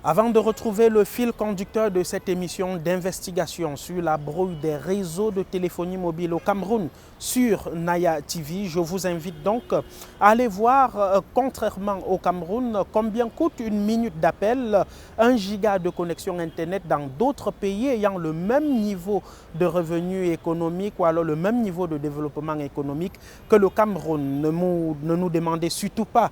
Avant de retrouver le fil conducteur de cette émission d'investigation sur la brouille des réseaux de téléphonie mobile au Cameroun sur Naya TV, je vous invite donc à aller voir, contrairement au Cameroun, combien coûte une minute d'appel, 1 giga de connexion Internet dans d'autres pays ayant le même niveau de revenus économiques ou alors le même niveau de développement économique que le Cameroun. Ne nous demandez surtout pas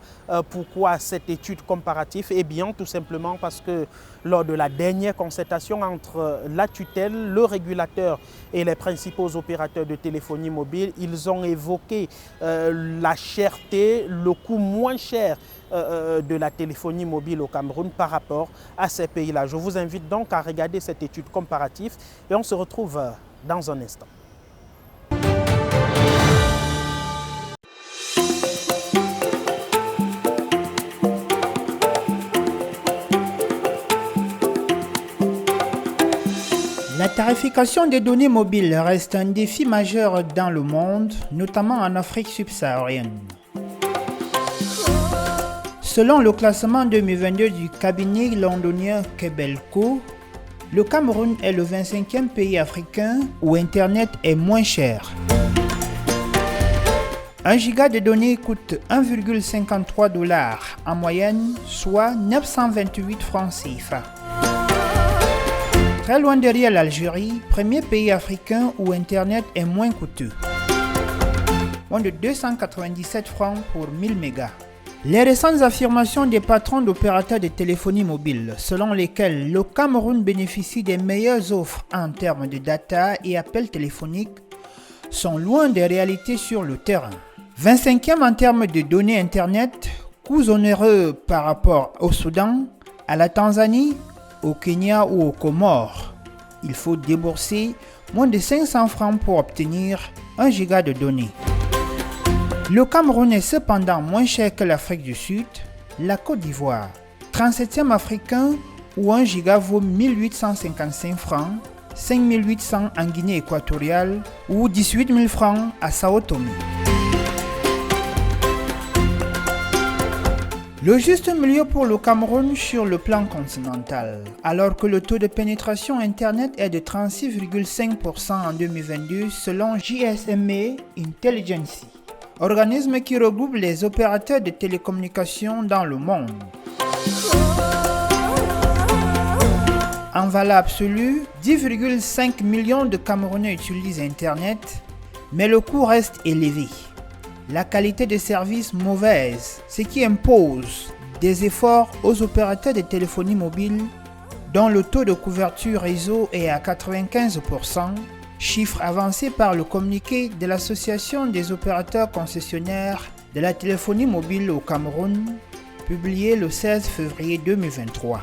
pourquoi cette étude comparative. Eh bien, tout simplement parce que lors de la dernière concertation entre la tutelle, le régulateur et les principaux opérateurs de téléphonie mobile, ils ont évoqué la cherté, le coût moins cher de la téléphonie mobile au Cameroun par rapport à ces pays-là. Je vous invite donc à regarder cette étude comparative et on se retrouve dans un instant. La tarification des données mobiles reste un défi majeur dans le monde, notamment en Afrique subsaharienne. Selon le classement 2022 du cabinet londonien Kebelco, le Cameroun est le 25e pays africain où Internet est moins cher. 1 giga de données coûte 1,53 $ en moyenne, soit 928 francs CFA. Très loin derrière l'Algérie, premier pays africain où Internet est moins coûteux. Moins de 297 francs pour 1000 mégas. Les récentes affirmations des patrons d'opérateurs de téléphonie mobile, selon lesquels le Cameroun bénéficie des meilleures offres en termes de data et appels téléphoniques, sont loin des réalités sur le terrain. 25e en termes de données Internet, coûts onéreux par rapport au Soudan, à la Tanzanie, au Kenya ou aux Comores. Il faut débourser moins de 500 francs pour obtenir 1 giga de données. Le Cameroun est cependant moins cher que l'Afrique du Sud, la Côte d'Ivoire, 37e africain où 1 giga vaut 1855 francs, 5800 en Guinée équatoriale ou 18 000 francs à Sao Tomé. Le juste milieu pour le Cameroun sur le plan continental, alors que le taux de pénétration Internet est de 36,5% en 2022 selon GSMA Intelligence, organisme qui regroupe les opérateurs de télécommunications dans le monde. En valeur absolue, 10,5 millions de Camerounais utilisent Internet, mais le coût reste élevé. La qualité de service mauvaise, ce qui impose des efforts aux opérateurs de téléphonie mobile dont le taux de couverture réseau est à 95%, chiffre avancé par le communiqué de l'Association des opérateurs concessionnaires de la téléphonie mobile au Cameroun, publié le 16 février 2023.